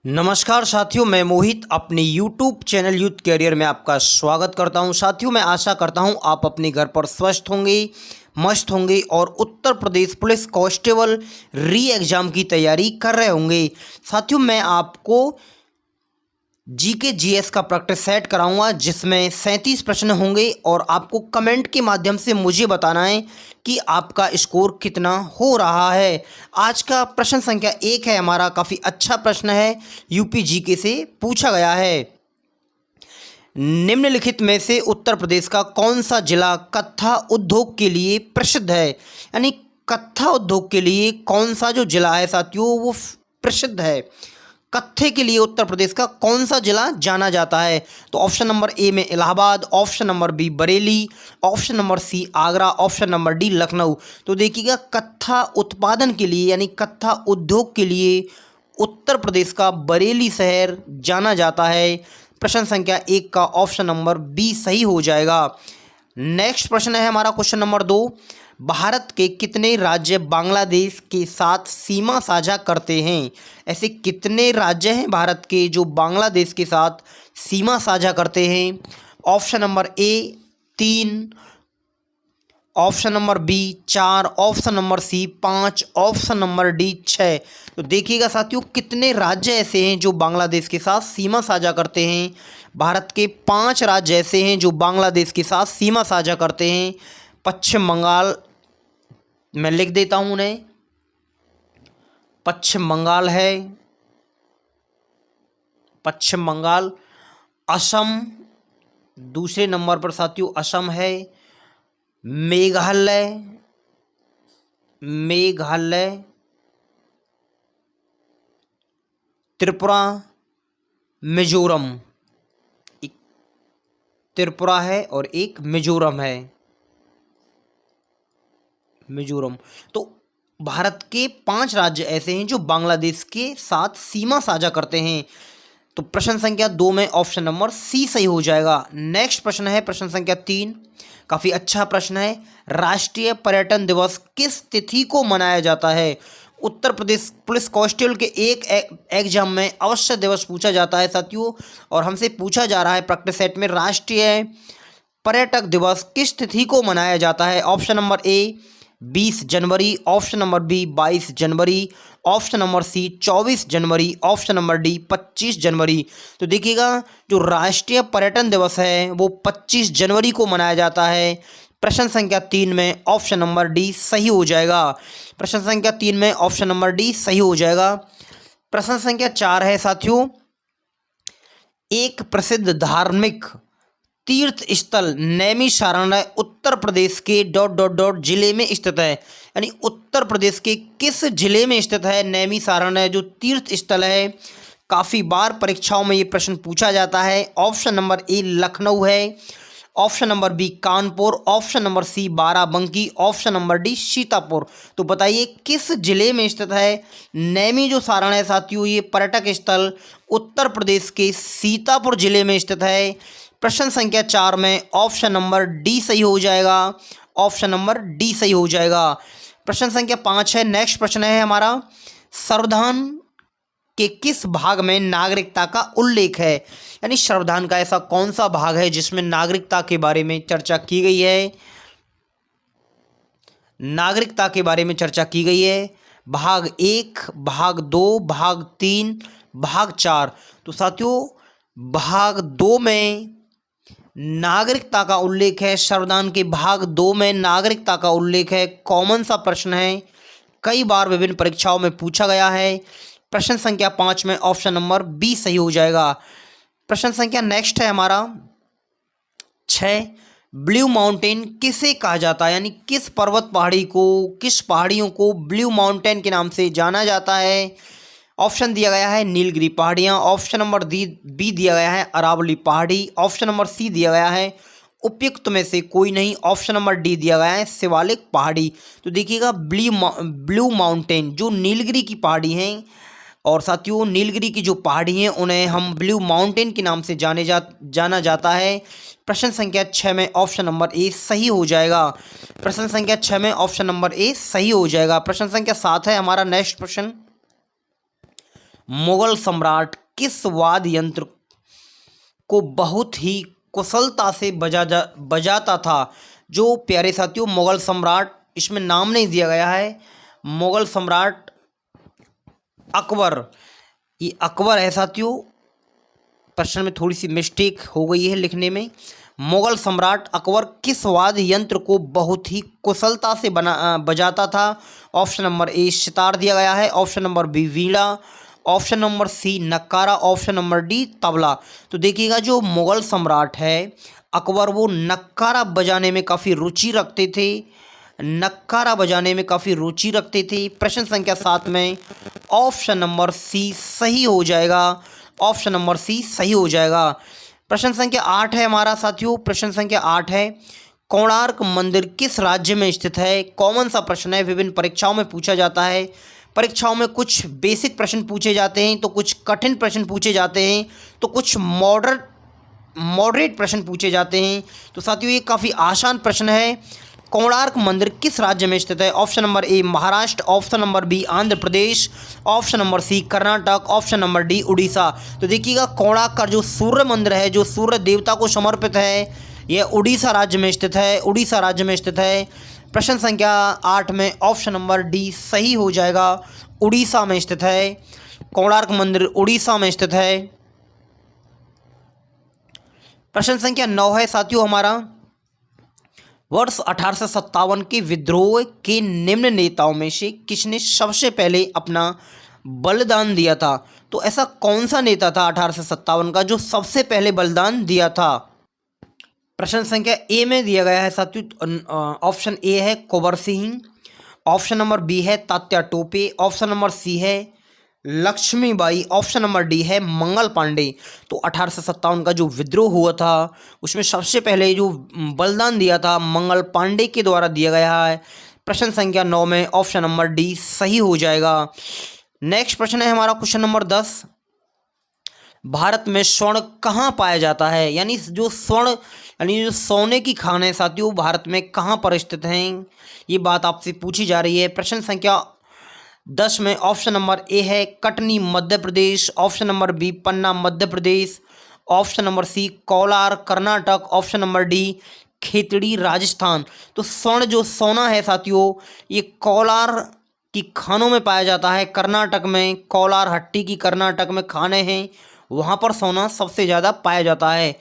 नमस्कार साथियों, मैं मोहित अपने YouTube चैनल यूथ कैरियर में आपका स्वागत करता हूं। साथियों, मैं आशा करता हूं आप अपने घर पर स्वस्थ होंगे, मस्त होंगे और उत्तर प्रदेश पुलिस कांस्टेबल री एग्ज़ाम की तैयारी कर रहे होंगे। साथियों, मैं आपको जीके जीएस का प्रैक्टिस सेट कराऊंगा जिसमें 37 प्रश्न होंगे और आपको कमेंट के माध्यम से मुझे बताना है कि आपका स्कोर कितना हो रहा है। आज का प्रश्न संख्या 1 है हमारा, काफ़ी अच्छा प्रश्न है, यूपी जीके से पूछा गया है। निम्नलिखित में से उत्तर प्रदेश का कौन सा जिला कत्था उद्योग के लिए प्रसिद्ध है? यानी कत्था उद्योग के लिए कौन सा जो जिला है साथियों वो प्रसिद्ध है। कत्थे के लिए उत्तर प्रदेश का कौन सा जिला जाना जाता है? तो ऑप्शन नंबर ए में Allahabad, option number B Bareilly, option number C Agra, option number D Lucknow. तो देखिएगा, कत्था उत्पादन के लिए यानी कत्था उद्योग के लिए उत्तर प्रदेश का बरेली शहर जाना जाता है। प्रश्न संख्या 1 का ऑप्शन नंबर बी सही हो जाएगा। नेक्स्ट प्रश्न है हमारा क्वेश्चन नंबर 2। भारत के कितने राज्य बांग्लादेश के साथ सीमा साझा करते हैं? ऐसे कितने राज्य हैं भारत के जो बांग्लादेश के साथ सीमा साझा करते हैं? Option number A 3, option number B 4, option number C 5, option number D 6। तो देखिएगा साथियों, कितने राज्य ऐसे हैं जो बांग्लादेश के साथ सीमा साझा करते हैं। भारत के 5 राज्य ऐसे हैं जो बांग्लादेश के साथ सीमा साझा करते हैं। पश्चिम बंगाल, मैं लिख देता हूँ उन्हें, पश्चिम बंगाल है, पश्चिम बंगाल, असम दूसरे नंबर पर साथियों असम है, मेघालय, मेघालय, त्रिपुरा, मिजोरम। एक त्रिपुरा है और एक मिजोरम है, मिजोरम। तो भारत के 5 राज्य ऐसे हैं जो बांग्लादेश के साथ सीमा साझा करते हैं। तो प्रश्न संख्या 2 में ऑप्शन नंबर सी सही हो जाएगा। नेक्स्ट प्रश्न है प्रश्न संख्या 3, काफ़ी अच्छा प्रश्न है। राष्ट्रीय पर्यटन दिवस किस तिथि को मनाया जाता है? उत्तर प्रदेश पुलिस कांस्टेबल के एक एग्जाम में अवश्य दिवस पूछा जाता है साथियों, और हमसे पूछा जा रहा है प्रैक्टिस सेट में, राष्ट्रीय पर्यटक दिवस किस तिथि को मनाया जाता है? ऑप्शन नंबर ए 20 जनवरी, ऑप्शन नंबर बी 22 जनवरी, ऑप्शन नंबर सी 24 जनवरी, ऑप्शन नंबर डी 25 जनवरी। तो देखिएगा, जो राष्ट्रीय पर्यटन दिवस है वो 25 जनवरी को मनाया जाता है। प्रश्न संख्या 3 में ऑप्शन नंबर डी सही हो जाएगा। प्रश्न संख्या 3 में ऑप्शन नंबर डी सही हो जाएगा। प्रश्न संख्या 4 है साथियों, एक प्रसिद्ध धार्मिक तीर्थ स्थल नैमिषारण्य उत्तर प्रदेश के डॉट डॉट डॉट जिले में स्थित है। यानी उत्तर प्रदेश के किस जिले में स्थित है नैमिषारण्य जो तीर्थ स्थल है? काफ़ी बार परीक्षाओं में ये प्रश्न पूछा जाता है। ऑप्शन नंबर ए लखनऊ है, option number B Kanpur, option number C Barabanki, option number D Sitapur. तो बताइए किस जिले में स्थित है नैमी जो सारण है साथियों, ये पर्यटक स्थल उत्तर प्रदेश के सीतापुर जिले में स्थित है। प्रश्न संख्या 4 में ऑप्शन नंबर डी सही हो जाएगा, ऑप्शन नंबर डी सही हो जाएगा। प्रश्न संख्या 5 है, नेक्स्ट प्रश्न है हमारा, संविधान के किस भाग में नागरिकता का उल्लेख है? यानी संविधान का ऐसा कौन सा भाग है जिसमें नागरिकता के बारे में चर्चा की गई है? नागरिकता के बारे में चर्चा की गई है। भाग 1, भाग 2, भाग 3, भाग 4। तो साथियों, भाग 2 में नागरिकता का उल्लेख है। संविधान के भाग 2 में नागरिकता का उल्लेख है। कॉमन सा प्रश्न है, कई बार विभिन्न परीक्षाओं में पूछा गया है। प्रश्न संख्या 5 में ऑप्शन नंबर बी सही हो जाएगा। प्रश्न संख्या नेक्स्ट है हमारा 6, ब्लू माउंटेन किसे कहा जाता है? यानी किस पर्वत पहाड़ी को, किस पहाड़ियों को ब्लू माउंटेन के नाम से जाना जाता है? ऑप्शन दिया गया है नीलगिरी पहाड़ियाँ, ऑप्शन नंबर बी दिया गया है अरावली पहाड़ी, ऑप्शन नंबर सी दिया गया है उपयुक्त में से कोई नहीं, ऑप्शन नंबर डी दिया गया है शिवालिक पहाड़ी। तो देखिएगा, ब्लू माउंटेन जो नीलगिरी की पहाड़ी हैं, और साथियों नीलगिरी की जो पहाड़ी हैं उन्हें हम ब्लू माउंटेन के नाम से जाना जाता है। प्रश्न संख्या 6 में ऑप्शन नंबर ए सही हो जाएगा। प्रश्न संख्या 6 में ऑप्शन नंबर ए सही हो जाएगा। प्रश्न संख्या 7 है हमारा नेक्स्ट प्रश्न, मुगल सम्राट किस वाद्य यंत्र को बहुत ही कुशलता से बजाता था? जो प्यारे साथियों मुगल सम्राट, इसमें नाम नहीं दिया गया है, मुगल सम्राट अकबर, ये अकबर है साथियों। प्रश्न में थोड़ी सी मिस्टेक हो गई है लिखने में। मुगल सम्राट अकबर किस वाद्य यंत्र को बहुत ही कुशलता से बजाता था? ऑप्शन नंबर ए सितार दिया गया है, option number B veena, option number C नक्कारा, ऑप्शन नंबर डी तबला। तो देखिएगा जो मुगल सम्राट है अकबर, वो नक्कारा बजाने में काफ़ी रुचि रखते थे, नक्कारा बजाने में काफ़ी रुचि रखते थे। प्रश्न संख्या 7 में ऑप्शन नंबर सी सही हो जाएगा, ऑप्शन नंबर सी सही हो जाएगा। प्रश्न संख्या 8 है हमारा साथियों, प्रश्न संख्या 8 है कोणार्क मंदिर किस राज्य में स्थित है? कॉमन सा प्रश्न है, विभिन्न परीक्षाओं में पूछा जाता है। परीक्षाओं में कुछ बेसिक प्रश्न पूछे जाते हैं, तो कुछ कठिन प्रश्न पूछे जाते हैं, तो कुछ मॉडरेट प्रश्न पूछे जाते हैं। तो साथियों ये काफ़ी आसान प्रश्न है। कोणार्क मंदिर किस राज्य में स्थित है? Option number A Maharashtra, option number B Andhra Pradesh, option number C Karnataka, option number D Orissa. तो देखिएगा कोणार्क का जो सूर्य मंदिर है, जो सूर्य देवता को समर्पित है, यह उड़ीसा राज्य में स्थित है, उड़ीसा राज्य में स्थित है। प्रश्न संख्या 8 में ऑप्शन नंबर डी सही हो जाएगा, उड़ीसा में स्थित है, कोणार्क मंदिर उड़ीसा में स्थित है। प्रश्न संख्या 9 है साथियों हमारा, वर्ष 1857 के विद्रोह के निम्न नेताओं में से किसने सबसे पहले अपना बलिदान दिया था? तो ऐसा कौन सा नेता था 1857 का जो सबसे पहले बलिदान दिया था? प्रश्न संख्या ए में दिया गया है साथियों, ऑप्शन ए है Kunwar Singh, option number B है Tatya Tope, option number C है लक्ष्मीबाई, ऑप्शन नंबर डी है मंगल पांडे। तो 1857 का जो विद्रोह हुआ था उसमें सबसे पहले जो बलिदान दिया था मंगल पांडे के द्वारा दिया गया है। प्रश्न संख्या 9 में ऑप्शन नंबर डी सही हो जाएगा। नेक्स्ट प्रश्न है हमारा क्वेश्चन नंबर 10, भारत में स्वर्ण कहाँ पाया जाता है? यानी जो स्वर्ण यानी जो सोने की खान है साथियों, भारत में कहाँ पर स्थित हैं, ये बात आपसे पूछी जा रही है। प्रश्न संख्या 10 में ऑप्शन नंबर ए है Katni Madhya Pradesh, option number B Panna Madhya Pradesh, option number C Kolar Karnataka, option number D Khetri Rajasthan. तो स्वर्ण जो सोना है साथियों, ये कोलार की खानों में पाया जाता है, कर्नाटक में कोलार हट्टी की कर्नाटक में खाने हैं, वहाँ पर सोना सबसे ज़्यादा पाया जाता है।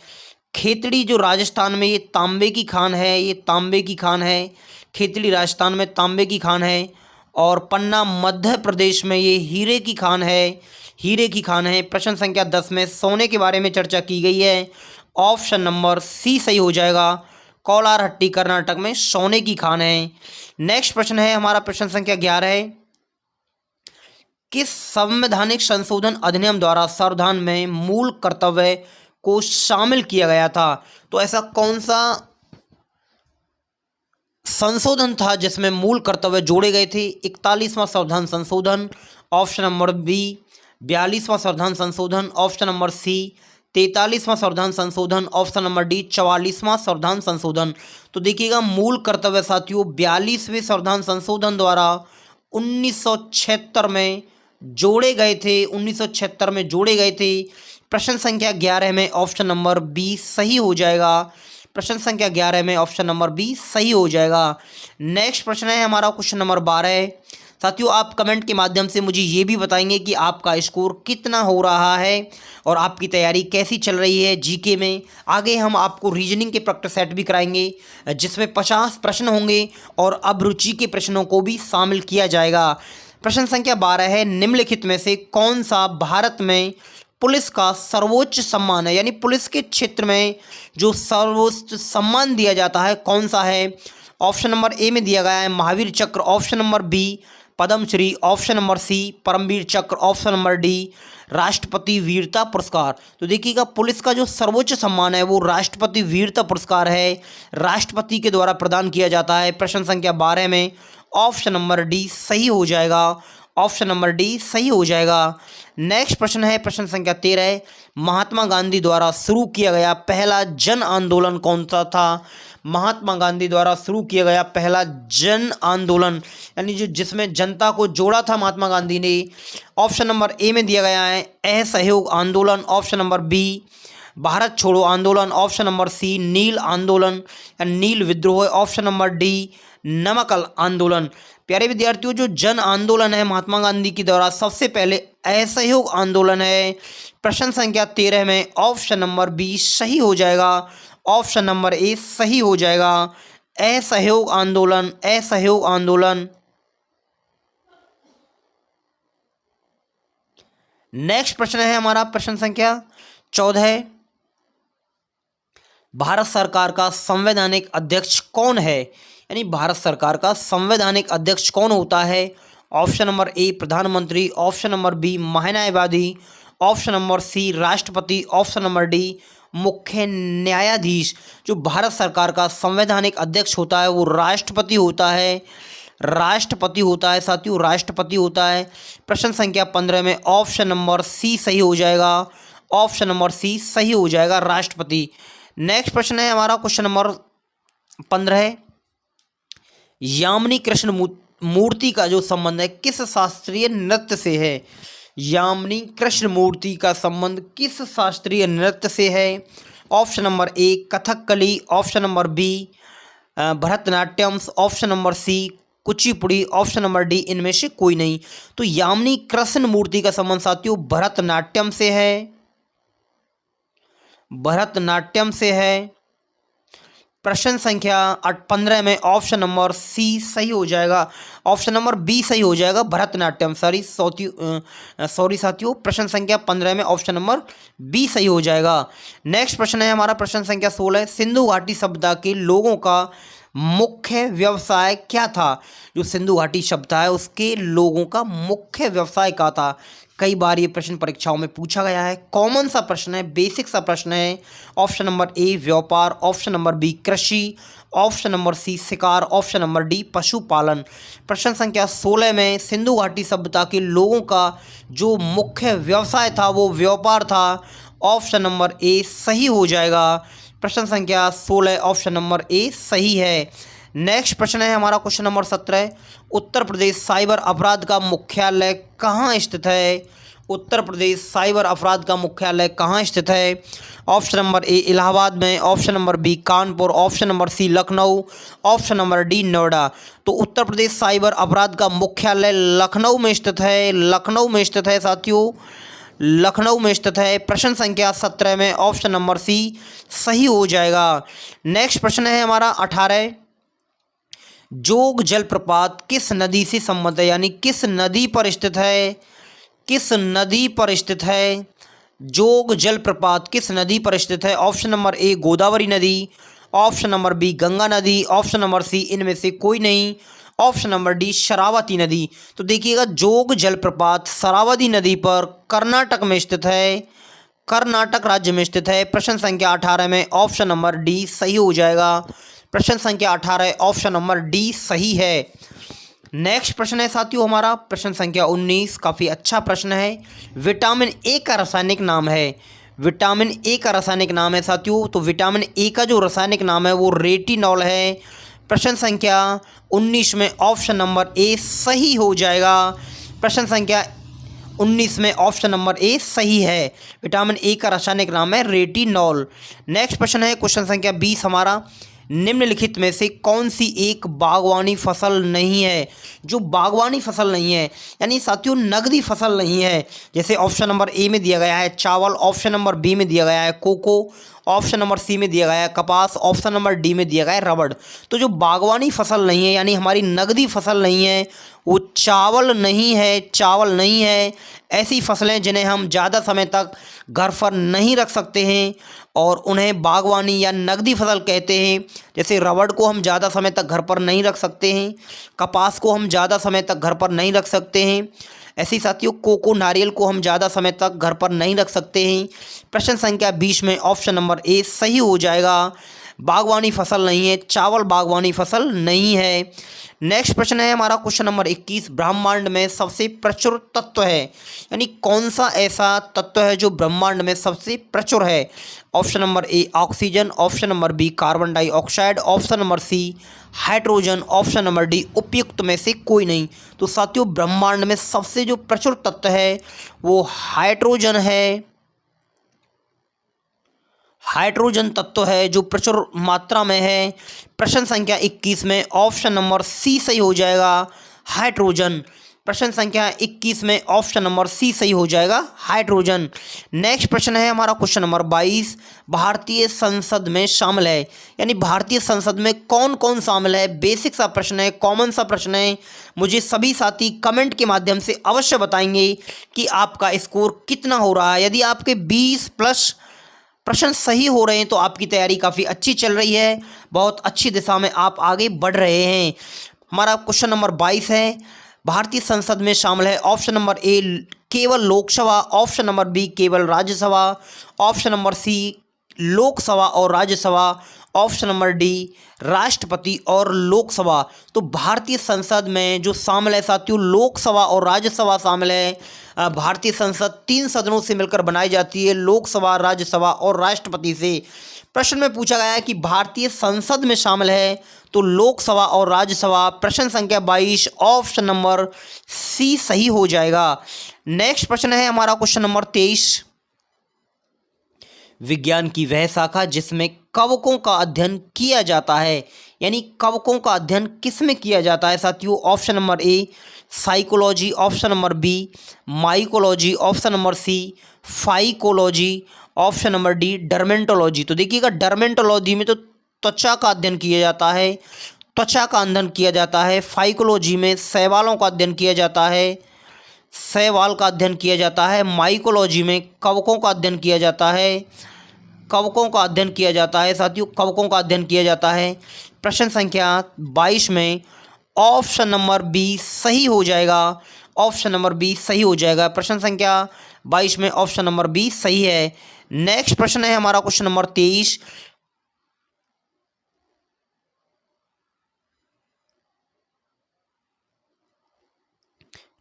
खेतड़ी जो राजस्थान में, ये तांबे की खान है, ये तांबे की खान है, खेतड़ी राजस्थान में तांबे की खान है। और पन्ना मध्य प्रदेश में ये हीरे की खान है, हीरे की खान है। प्रश्न संख्या 10 में सोने के बारे में चर्चा की गई है, ऑप्शन नंबर सी सही हो जाएगा, कोलार हट्टी कर्नाटक में सोने की खान है। नेक्स्ट प्रश्न है हमारा प्रश्न संख्या 11 है, किस संवैधानिक संशोधन अधिनियम द्वारा संविधान में मूल कर्तव्य को शामिल किया गया था? तो ऐसा कौन सा संशोधन था जिसमें मूल कर्तव्य जोड़े गए थे? 41वां संविधान संशोधन, ऑप्शन नंबर बी 42वां संविधान संशोधन, ऑप्शन नंबर सी 43वां संविधान संशोधन, ऑप्शन नंबर डी 44वां संविधान संशोधन। तो देखिएगा मूल कर्तव्य साथियों 42वें संविधान संशोधन द्वारा 1976 में जोड़े गए थे, 1976 में जोड़े गए थे। प्रश्न संख्या 11 में ऑप्शन नंबर बी सही हो जाएगा, प्रश्न संख्या 11 में ऑप्शन नंबर बी सही हो जाएगा। नेक्स्ट प्रश्न है हमारा क्वेश्चन नंबर 12। साथियों आप कमेंट के माध्यम से मुझे ये भी बताएंगे कि आपका स्कोर कितना हो रहा है और आपकी तैयारी कैसी चल रही है जीके में। आगे हम आपको रीजनिंग के प्रैक्टिस सेट भी कराएंगे जिसमें 50 प्रश्न होंगे और अभिरुचि के प्रश्नों को भी शामिल किया जाएगा। प्रश्न संख्या 12 है, निम्नलिखित में से कौन सा भारत में पुलिस का सर्वोच्च सम्मान है? यानी पुलिस के क्षेत्र में जो सर्वोच्च सम्मान दिया जाता है कौन सा है? ऑप्शन नंबर ए में दिया गया है Mahavir Chakra, option number B Padma Shri, option number C Paramvir Chakra, option number D राष्ट्रपति वीरता पुरस्कार। तो देखिएगा पुलिस का जो सर्वोच्च सम्मान है वो राष्ट्रपति वीरता पुरस्कार है, राष्ट्रपति के द्वारा प्रदान किया जाता है। प्रश्न संख्या 12 में ऑप्शन नंबर डी सही हो जाएगा, ऑप्शन नंबर डी सही हो जाएगा। नेक्स्ट प्रश्न है प्रश्न संख्या 13, महात्मा गांधी द्वारा शुरू किया गया पहला जन आंदोलन कौन सा था? महात्मा गांधी द्वारा शुरू किया गया पहला जन आंदोलन, यानी जो जिसमें जनता को जोड़ा था महात्मा गांधी ने? ऑप्शन नंबर ए में दिया गया है असहयोग आंदोलन, ऑप्शन नंबर बी भारत छोड़ो आंदोलन, ऑप्शन नंबर सी नील आंदोलन या नील विद्रोह, ऑप्शन नंबर डी नमक आंदोलन। प्यारे विद्यार्थियों, जो जन आंदोलन है महात्मा गांधी के द्वारा सबसे पहले असहयोग आंदोलन है। प्रश्न संख्या 13 में ऑप्शन नंबर बी सही हो जाएगा, ऑप्शन नंबर ए सही हो जाएगा। असहयोग आंदोलन, असहयोग आंदोलन। नेक्स्ट प्रश्न है हमारा प्रश्न संख्या 14। भारत सरकार का संवैधानिक अध्यक्ष कौन है? यानी भारत सरकार का संवैधानिक अध्यक्ष कौन होता है? ऑप्शन नंबर ए प्रधानमंत्री, ऑप्शन नंबर बी महान्यायवादी, ऑप्शन नंबर सी राष्ट्रपति, ऑप्शन नंबर डी मुख्य न्यायाधीश। जो भारत सरकार का संवैधानिक अध्यक्ष होता है वो राष्ट्रपति होता है, राष्ट्रपति होता है साथियों, राष्ट्रपति होता है। प्रश्न संख्या 15 में ऑप्शन नंबर सी सही हो जाएगा, ऑप्शन नंबर सी सही हो जाएगा, राष्ट्रपति। नेक्स्ट प्रश्न है हमारा क्वेश्चन नंबर 15। यामिनी कृष्ण मूर्ति का जो संबंध है किस शास्त्रीय नृत्य से है? यामिनी कृष्ण मूर्ति का संबंध किस शास्त्रीय नृत्य से है? Option number A Kathakali, option number B Bharatanatyam, option number C Kuchipudi, option number D इनमें से कोई नहीं। तो यामिनी कृष्ण मूर्ति का संबंध साथियों भरतनाट्यम से है, भरतनाट्यम से है। प्रश्न संख्या 15 में ऑप्शन नंबर सी सही हो जाएगा, ऑप्शन नंबर बी सही हो जाएगा, भरतनाट्यम। सॉरी साथियों, प्रश्न संख्या 15 में ऑप्शन नंबर बी सही हो जाएगा। नेक्स्ट प्रश्न है हमारा प्रश्न संख्या 16। सिंधु घाटी सभ्यता के लोगों का मुख्य व्यवसाय क्या था? जो सिंधु घाटी सभ्यता है उसके लोगों का मुख्य व्यवसाय क्या था? कई बार ये प्रश्न परीक्षाओं में पूछा गया है, कॉमन सा प्रश्न है, बेसिक सा प्रश्न है। ऑप्शन नंबर ए व्यापार, ऑप्शन नंबर बी कृषि, ऑप्शन नंबर सी शिकार, ऑप्शन नंबर डी पशुपालन। प्रश्न संख्या 16 में सिंधु घाटी सभ्यता के लोगों का जो मुख्य व्यवसाय था वो व्यापार था, ऑप्शन नंबर ए सही हो जाएगा। प्रश्न संख्या 16 ऑप्शन नंबर ए सही है। नेक्स्ट प्रश्न है हमारा question number 17। Uttar Pradesh cyber अपराध का मुख्यालय कहाँ स्थित है? उत्तर प्रदेश साइबर अपराध का मुख्यालय कहाँ स्थित है? ऑप्शन नंबर ए इलाहाबाद में, option number B Kanpur, option number C Lucknow, option number D Noida. तो उत्तर प्रदेश साइबर अपराध का मुख्यालय लखनऊ में स्थित है, लखनऊ में स्थित है साथियों, लखनऊ में स्थित है। प्रश्न संख्या 17 में ऑप्शन नंबर सी सही हो जाएगा। नेक्स्ट प्रश्न है हमारा 18। जोग जलप्रपात किस नदी से संबंधित है? यानी किस नदी पर स्थित है? किस नदी पर स्थित है? जोग जलप्रपात किस नदी पर स्थित है? ऑप्शन नंबर ए गोदावरी नदी, ऑप्शन नंबर बी गंगा नदी, ऑप्शन नंबर सी इनमें से कोई नहीं, ऑप्शन नंबर डी शरावती नदी। तो देखिएगा जोग जलप्रपात शरावती नदी पर कर्नाटक में स्थित है, कर्नाटक राज्य में स्थित है। प्रश्न संख्या 18 में ऑप्शन नंबर डी सही हो जाएगा। प्रश्न संख्या 18 ऑप्शन नंबर डी सही है। नेक्स्ट प्रश्न है साथियों हमारा प्रश्न संख्या 19। काफ़ी अच्छा प्रश्न है। विटामिन ए का रासायनिक नाम है, विटामिन ए का रासायनिक नाम है साथियों। तो विटामिन ए का जो रासायनिक नाम है वो रेटिनॉल है। प्रश्न संख्या 19 में ऑप्शन नंबर ए सही हो जाएगा। प्रश्न संख्या 19 में ऑप्शन नंबर ए सही है। विटामिन ए का रासायनिक नाम है रेटिनॉल। नेक्स्ट प्रश्न है क्वेश्चन संख्या 20 हमारा। निम्नलिखित में से कौन सी एक बागवानी फसल नहीं है? जो बागवानी फसल नहीं है यानी साथियों नगदी फसल नहीं है। जैसे ऑप्शन नंबर ए में दिया गया है चावल, ऑप्शन नंबर बी में दिया गया है कोको, ऑप्शन नंबर सी में दिया गया है कपास, ऑप्शन नंबर डी में दिया गया है रबड़। तो जो बागवानी फसल नहीं है यानी हमारी नगदी फसल नहीं है वो चावल नहीं है, चावल नहीं है। ऐसी फसलें जिन्हें हम ज़्यादा समय तक घर पर नहीं रख सकते हैं और उन्हें बागवानी या नगदी फसल कहते हैं। जैसे रबड़ को हम ज़्यादा समय तक घर पर नहीं रख सकते हैं, कपास को हम ज़्यादा समय तक घर पर नहीं रख सकते हैं। ऐसी साथियों कोको नारियल को हम ज़्यादा समय तक घर पर नहीं रख सकते हैं। प्रश्न संख्या 20 में ऑप्शन नंबर ए सही हो जाएगा। बागवानी फसल नहीं है, चावल बागवानी फसल नहीं है। नेक्स्ट प्रश्न है हमारा क्वेश्चन नंबर 21, ब्रह्मांड में सबसे प्रचुर तत्व है, यानी कौन सा ऐसा तत्व है जो ब्रह्मांड में सबसे प्रचुर है। Option number A oxygen, option number B carbon dioxide, option number C hydrogen, option number D उपयुक्त में से कोई नहीं। तो साथियों ब्रह्मांड में सबसे जो प्रचुर तत्व है वो हाइड्रोजन है। हाइड्रोजन तत्व है जो प्रचुर मात्रा में है। प्रश्न संख्या 21 में ऑप्शन नंबर सी सही हो जाएगा, हाइड्रोजन। प्रश्न संख्या 21 में ऑप्शन नंबर सी सही हो जाएगा, हाइड्रोजन। नेक्स्ट प्रश्न है हमारा क्वेश्चन नंबर 22, भारतीय संसद में शामिल है, यानी भारतीय संसद में कौन कौन शामिल है। बेसिक सा प्रश्न है, कॉमन सा प्रश्न है। मुझे सभी साथी कमेंट के माध्यम से अवश्य बताएंगे कि आपका स्कोर कितना हो रहा है। यदि आपके 20 प्लस प्रश्न सही हो रहे हैं तो आपकी तैयारी काफ़ी अच्छी चल रही है, बहुत अच्छी दिशा में आप आगे बढ़ रहे हैं। हमारा क्वेश्चन नंबर 22 है, भारतीय संसद में शामिल है। ऑप्शन नंबर ए केवल लोकसभा, ऑप्शन नंबर बी केवल Rajya Sabha, option number C Lok Sabha और राज्यसभा, ऑप्शन नंबर डी राष्ट्रपति और लोकसभा। तो भारतीय संसद में जो शामिल है साथियों, लोकसभा और राज्यसभा शामिल है। भारतीय संसद 3 सदनों से मिलकर बनाई जाती है, लोकसभा, राज्यसभा और राष्ट्रपति से। प्रश्न में पूछा गया है कि भारतीय संसद में शामिल है तो लोकसभा और राज्यसभा। प्रश्न संख्या 22 ऑप्शन नंबर सी सही हो जाएगा। नेक्स्ट प्रश्न है हमारा क्वेश्चन नंबर 23, विज्ञान की वह शाखा जिसमें कवकों का अध्ययन किया जाता है, यानी कवकों का अध्ययन किस में किया जाता है साथियों। Option number A psychology, option number B mycology, option number C phycology, option number D dermatology. तो देखिएगा डर्मेंटोलॉजी में तो त्वचा का अध्ययन किया जाता है, त्वचा का अध्ययन किया जाता है। फाइकोलॉजी में शैवालों का अध्ययन किया जाता है, शैवाल का अध्ययन किया जाता है। माइकोलॉजी में कवकों का अध्ययन किया जाता है, कवकों का अध्ययन किया जाता है साथियों, कवकों का अध्ययन किया जाता है। प्रश्न संख्या 22 में ऑप्शन नंबर बी सही हो जाएगा, ऑप्शन नंबर बी सही हो जाएगा। प्रश्न संख्या 22 में ऑप्शन नंबर बी सही है। नेक्स्ट प्रश्न है हमारा क्वेश्चन नंबर 23,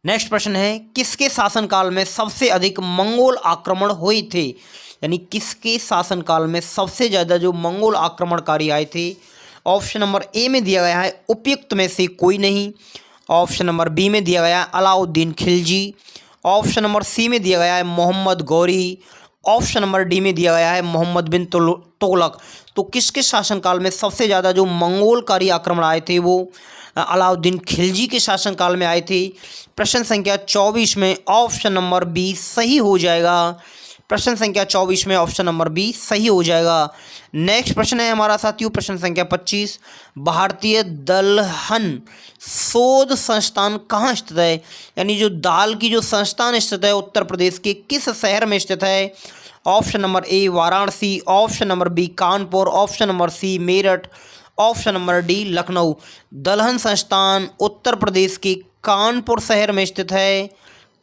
नेक्स्ट प्रश्न है किसके शासनकाल में सबसे अधिक मंगोल आक्रमण हुए थे, यानी किसके शासनकाल में सबसे ज़्यादा जो मंगोल आक्रमणकारी आए थे। ऑप्शन नंबर ए में दिया गया है उपयुक्त में से कोई नहीं, ऑप्शन नंबर बी में दिया गया है Alauddin Khilji, option number C में दिया गया है Mohammad Ghori, option number D में दिया गया है मोहम्मद बिन तुगलक। तो किसके शासनकाल में सबसे ज़्यादा जो मंगोलकारी आक्रमण आए थे वो अलाउद्दीन खिलजी के शासनकाल में आए थे। प्रश्न संख्या 24 में ऑप्शन नंबर बी सही हो जाएगा। प्रश्न संख्या 24 में ऑप्शन नंबर बी सही हो जाएगा। नेक्स्ट प्रश्न है हमारा साथियों प्रश्न संख्या 25, भारतीय दलहन शोध संस्थान कहाँ स्थित है, यानी जो दाल की जो संस्थान स्थित है उत्तर प्रदेश के किस शहर में स्थित है। Option number A Varanasi, option number B Kanpur, option number C Meerut, option number D Lucknow. दलहन संस्थान उत्तर प्रदेश के कानपुर शहर में स्थित है,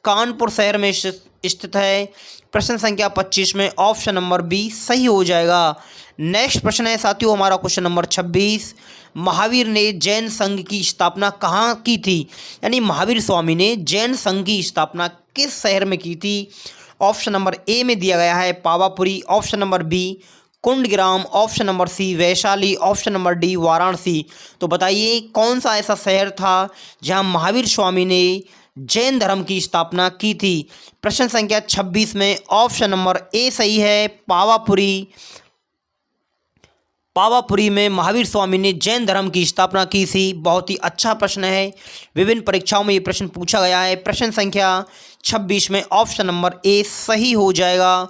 कानपुर शहर में स्थित है। प्रश्न संख्या 25 में ऑप्शन नंबर बी सही हो जाएगा। नेक्स्ट प्रश्न है साथियों हमारा क्वेश्चन नंबर 26, महावीर ने जैन संघ की स्थापना कहाँ की थी, यानी महावीर स्वामी ने जैन संघ की स्थापना किस शहर में की थी। ऑप्शन नंबर ए में दिया गया है Pawapuri, option number B Kundgram, option number C Vaishali, option number D Varanasi. तो बताइए कौन सा ऐसा शहर था जहां महावीर स्वामी ने जैन धर्म की स्थापना की थी। प्रश्न संख्या 26 में ऑप्शन नंबर ए सही है, पावापुरी। पावापुरी में महावीर स्वामी ने जैन धर्म की स्थापना की थी। बहुत ही अच्छा प्रश्न है, विभिन्न परीक्षाओं में ये प्रश्न पूछा गया है। प्रश्न संख्या 26 में ऑप्शन नंबर ए सही हो जाएगा,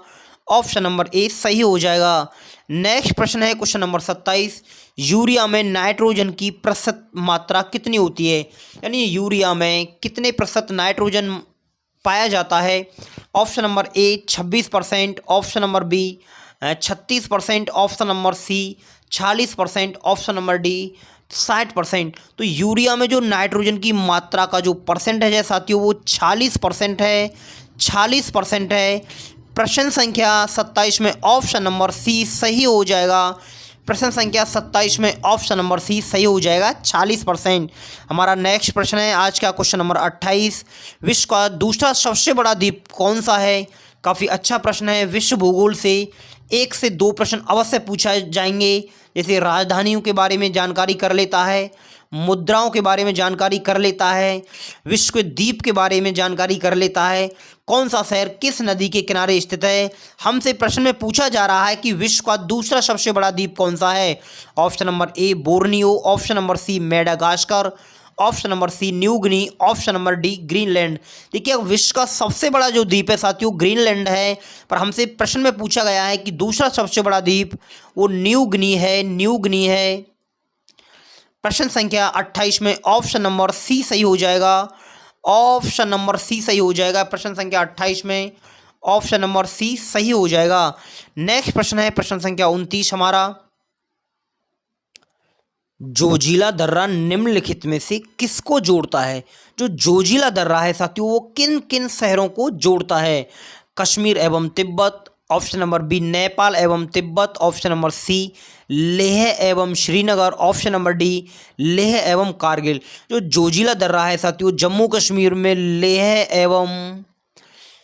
ऑप्शन नंबर ए सही हो जाएगा। नेक्स्ट प्रश्न है क्वेश्चन नंबर 27, यूरिया में नाइट्रोजन की प्रतिशत मात्रा कितनी होती है, यानी यूरिया में कितने प्रतिशत नाइट्रोजन पाया जाता है। Option number A 26%, option number B 36%, option number C 46%, option number D 60%। तो यूरिया में जो नाइट्रोजन की मात्रा का जो परसेंटेज है साथियों वो 40% है, 40% है। प्रश्न संख्या 27 में ऑप्शन नंबर सी सही हो जाएगा। प्रश्न संख्या 27 में ऑप्शन नंबर सी सही हो जाएगा 40%। हमारा नेक्स्ट प्रश्न है आज का क्वेश्चन नंबर 28, विश्व का दूसरा सबसे बड़ा द्वीप कौन सा है। काफ़ी अच्छा प्रश्न है। विश्व भूगोल से 1 से 2 प्रश्न अवश्य पूछा जाएंगे, जैसे राजधानियों के बारे में जानकारी कर लेता है, मुद्राओं के बारे में जानकारी कर लेता है, विश्व के द्वीप के बारे में जानकारी कर लेता है, कौन सा शहर किस नदी के किनारे स्थित है। हमसे प्रश्न में पूछा जा रहा है कि विश्व का दूसरा सबसे बड़ा द्वीप कौन सा है। Option number A Borneo, option number C Madagascar, option number C New Guinea, option number D Greenland. देखिए विश्व का सबसे बड़ा जो द्वीप है साथियों ग्रीनलैंड है, पर हमसे प्रश्न में पूछा गया है कि दूसरा सबसे बड़ा द्वीप वो न्यू गिनी है, न्यू गिनी है। प्रश्न संख्या 28 में ऑप्शन नंबर सी सही हो जाएगा, ऑप्शन नंबर सी सही हो जाएगा। प्रश्न संख्या 28 में ऑप्शन नंबर सी सही हो जाएगा। नेक्स्ट प्रश्न है प्रश्न संख्या 29 हमारा, जोजिला दर्रा निम्नलिखित में से किसको जोड़ता है। जो जोजिला दर्रा है साथियों वो किन किन शहरों को जोड़ता है। कश्मीर एवं Tibet, option number B Nepal एवं Tibet, option number C Leh एवं Srinagar, option number D Leh एवं कारगिल। जो जोजिला दर्रा है साथियों जम्मू कश्मीर में लेह एवं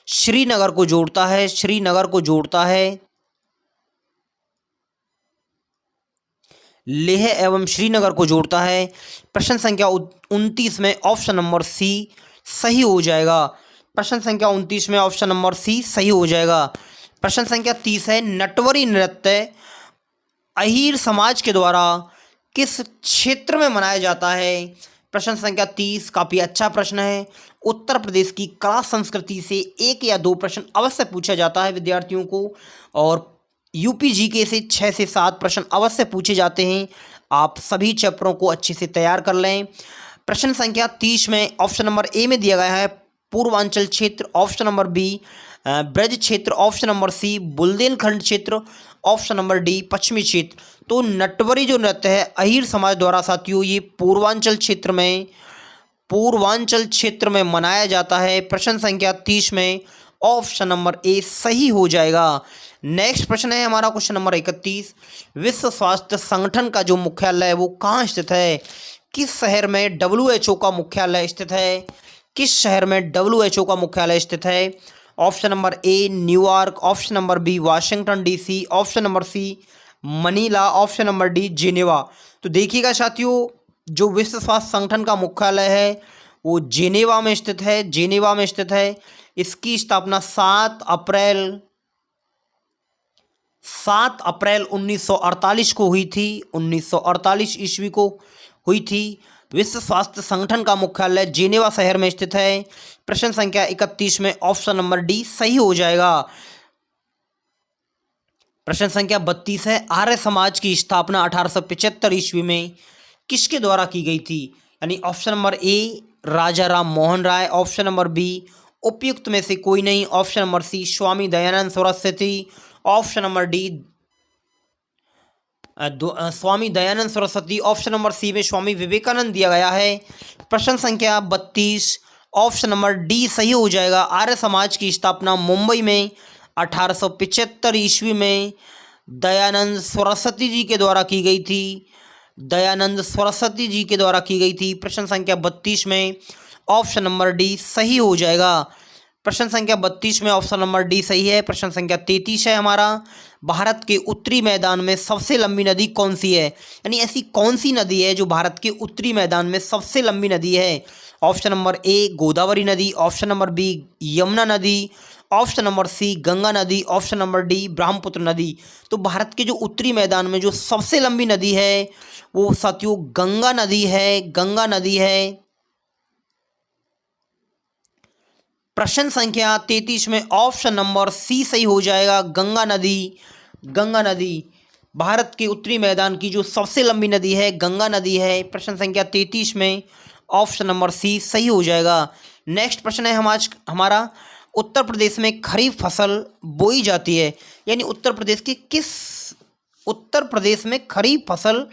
श्रीनगर को जोड़ता है, श्रीनगर को जोड़ता है, लेह एवं श्रीनगर को जोड़ता है। प्रश्न संख्या 29 में ऑप्शन नंबर सी सही हो जाएगा। प्रश्न संख्या 29 में ऑप्शन नंबर सी सही हो जाएगा। प्रश्न संख्या 30 है, नटवरी नृत्य अहीर समाज के द्वारा किस क्षेत्र में मनाया जाता है। प्रश्न संख्या 30 काफ़ी अच्छा प्रश्न है। उत्तर प्रदेश की कला संस्कृति से 1 या 2 प्रश्न अवश्य पूछा जाता है विद्यार्थियों को, और यूपी जीके से 6 से 7 प्रश्न अवश्य पूछे जाते हैं। आप सभी चैप्टरों को अच्छे से तैयार कर लें। प्रश्न संख्या 30 में ऑप्शन नंबर ए में दिया गया है पूर्वांचल क्षेत्र, ऑप्शन नंबर बी ब्रज क्षेत्र, ऑप्शन नंबर सी बुंदेलखंड क्षेत्र, ऑप्शन नंबर डी पश्चिमी क्षेत्र। तो नटवरी जो नृत्य है अहीर समाज द्वारा साथियों ये पूर्वांचल क्षेत्र में मनाया जाता है। प्रश्न संख्या 30 में ऑप्शन नंबर ए सही हो जाएगा। नेक्स्ट प्रश्न है हमारा क्वेश्चन नंबर 31, विश्व स्वास्थ्य संगठन का जो मुख्यालय है वो कहाँ स्थित है। किस शहर में WHO का मुख्यालय स्थित है, किस शहर में WHO का मुख्यालय स्थित है। Option number A New York, option number B Washington DC, option number C Manila, option number D Geneva. तो देखिएगा साथियों जो विश्व स्वास्थ्य संगठन का मुख्यालय है वो जिनेवा में स्थित है, जिनेवा में स्थित है। इसकी स्थापना 7 अप्रैल 1948 को हुई थी, 1948 ईस्वी को हुई थी। विश्व स्वास्थ्य संगठन का मुख्यालय जिनेवा शहर में स्थित है। प्रश्न संख्या 31 में ऑप्शन नंबर डी सही हो जाएगा। प्रश्न संख्या 32 है, आर्य समाज की स्थापना 1875 ईस्वी में किसके द्वारा की गई थी। यानी option number A Raja Ram Mohan Roy, option number B उपयुक्त में से कोई नहीं, option number C Swami Dayanand Saraswati, option number D Swami Dayanand Saraswati, option number C में स्वामी विवेकानंद दिया गया है। प्रश्न संख्या 32 ऑप्शन नंबर डी सही हो जाएगा। आर्य समाज की स्थापना मुंबई में 1875 ईस्वी में दयानंद सरस्वती जी के द्वारा की गई थी, दयानंद सरस्वती जी के द्वारा की गई थी। प्रश्न संख्या 32 में ऑप्शन नंबर डी सही हो जाएगा। प्रश्न संख्या 32 में ऑप्शन नंबर डी सही है। प्रश्न संख्या 33 है हमारा, भारत के उत्तरी मैदान में सबसे लंबी नदी कौन सी है। यानी ऐसी कौन सी नदी है जो भारत के उत्तरी मैदान में सबसे लंबी नदी है। ऑप्शन नंबर ए गोदावरी नदी, ऑप्शन नंबर बी यमुना नदी, ऑप्शन नंबर सी गंगा नदी, ऑप्शन नंबर डी ब्रह्मपुत्र नदी। तो भारत के जो उत्तरी मैदान में जो सबसे लंबी नदी है वो साथियों गंगा नदी है, गंगा नदी है। प्रश्न संख्या 33 में ऑप्शन नंबर सी सही हो जाएगा, गंगा नदी, गंगा नदी। भारत के उत्तरी मैदान की जो सबसे लंबी नदी है गंगा नदी है। प्रश्न संख्या 33 में ऑप्शन नंबर सी सही हो जाएगा। नेक्स्ट प्रश्न है हमारा, उत्तर प्रदेश में खरीफ फसल बोई जाती है। यानी उत्तर प्रदेश में खरीफ फसल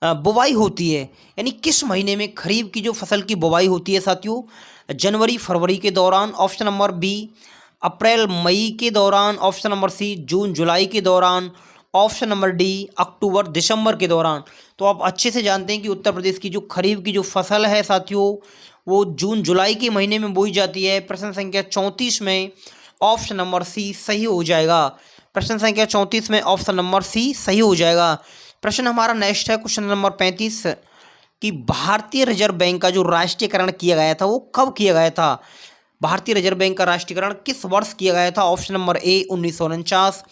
बुवाई होती है। यानी किस महीने में खरीफ की जो फसल की बुवाई होती है साथियों, जनवरी फरवरी के दौरान, ऑप्शन नंबर बी अप्रैल मई के दौरान, ऑप्शन नंबर सी जून जुलाई के दौरान, ऑप्शन नंबर डी अक्टूबर दिसंबर के दौरान। तो आप अच्छे से जानते हैं कि उत्तर प्रदेश की जो खरीफ की जो फसल है साथियों, वो जून जुलाई के महीने में बोई जाती है। प्रश्न संख्या 34 में ऑप्शन नंबर सी सही हो जाएगा। प्रश्न संख्या 34 में ऑप्शन नंबर सी सही हो जाएगा। प्रश्न हमारा नेक्स्ट है क्वेश्चन नंबर 35 कि भारतीय रिजर्व बैंक का जो राष्ट्रीयकरण किया गया था वो कब किया गया था। भारतीय रिजर्व बैंक का राष्ट्रीयकरण किस वर्ष किया गया था। Option number A 1949,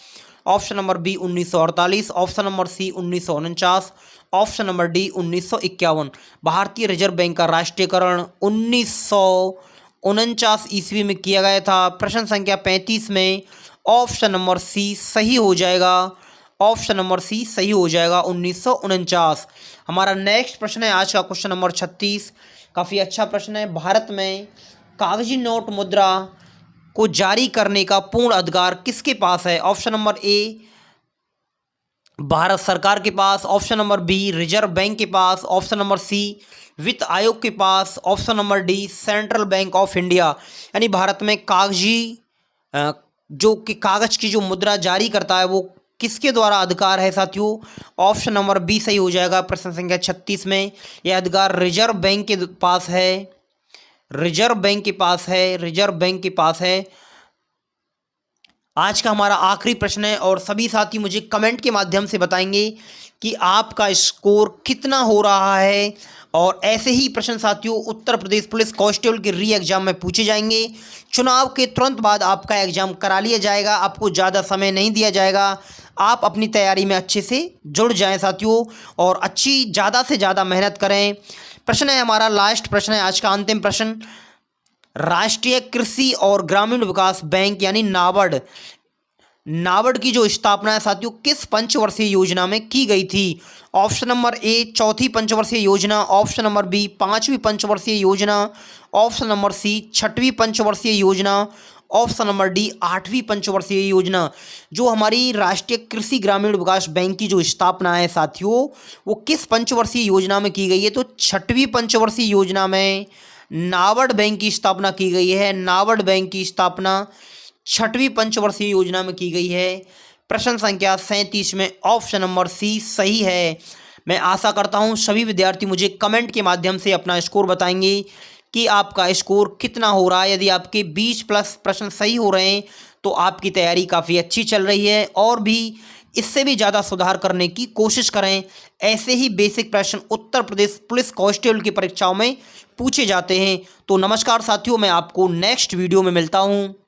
option number B 1948, option number C 1949, option number D 1951। भारतीय रिजर्व बैंक का राष्ट्रीयकरण 1949 ईस्वी में किया गया था। प्रश्न संख्या 35 में ऑप्शन नंबर सी सही हो जाएगा। ऑप्शन नंबर सी सही हो जाएगा 1949। हमारा नेक्स्ट प्रश्न है आज का क्वेश्चन नंबर 36। काफ़ी अच्छा प्रश्न है। भारत में कागजी नोट मुद्रा को जारी करने का पूर्ण अधिकार किसके पास है। ऑप्शन नंबर ए भारत सरकार के पास, option number B Reserve Bank के पास, ऑप्शन नंबर सी वित्त आयोग के पास, option number D Central Bank of India. यानी भारत में जो कि कागज की जो मुद्रा जारी करता है वो किसके द्वारा अधिकार है साथियों। ऑप्शन नंबर बी सही हो जाएगा। प्रश्न संख्या 36 में यह अधिकार रिजर्व बैंक के पास है। रिजर्व बैंक के पास है। रिजर्व बैंक के पास है। आज का हमारा आखिरी प्रश्न है और सभी साथी मुझे कमेंट के माध्यम से बताएंगे कि आपका स्कोर कितना हो रहा है। और ऐसे ही प्रश्न साथियों उत्तर प्रदेश पुलिस कांस्टेबल के री एग्जाम में पूछे जाएंगे। चुनाव के तुरंत बाद आपका एग्जाम करा लिया जाएगा। आपको ज़्यादा समय नहीं दिया जाएगा। आप अपनी तैयारी में अच्छे से जुड़ जाएं साथियों और ज़्यादा से ज़्यादा मेहनत करें। प्रश्न है हमारा लास्ट प्रश्न है आज का अंतिम प्रश्न। राष्ट्रीय कृषि और ग्रामीण विकास बैंक यानी नाबार्ड की जो स्थापना है साथियों किस पंचवर्षीय योजना में की गई थी। ऑप्शन नंबर ए चौथी पंचवर्षीय योजना, ऑप्शन नंबर बी पांचवी पंचवर्षीय योजना, ऑप्शन नंबर सी छठवीं पंचवर्षीय योजना, ऑप्शन नंबर डी आठवीं पंचवर्षीय योजना। जो हमारी राष्ट्रीय कृषि ग्रामीण विकास बैंक की जो स्थापना है साथियों वो किस पंचवर्षीय योजना में की गई है। तो छठवीं पंचवर्षीय योजना में नाबार्ड बैंक की स्थापना की गई है। नाबार्ड बैंक की स्थापना छठवीं पंचवर्षीय योजना में की गई है। प्रश्न संख्या 37 में ऑप्शन नंबर सी सही है। मैं आशा करता हूं सभी विद्यार्थी मुझे कमेंट के माध्यम से अपना स्कोर बताएंगे कि आपका स्कोर कितना हो रहा है। यदि आपके 20+ प्रश्न सही हो रहे हैं तो आपकी तैयारी काफ़ी अच्छी चल रही है और भी इससे भी ज़्यादा सुधार करने की कोशिश करें। ऐसे ही बेसिक प्रश्न उत्तर प्रदेश पुलिस कांस्टेबल की परीक्षाओं में पूछे जाते हैं। तो नमस्कार साथियों, मैं आपको नेक्स्ट वीडियो में मिलता हूँ।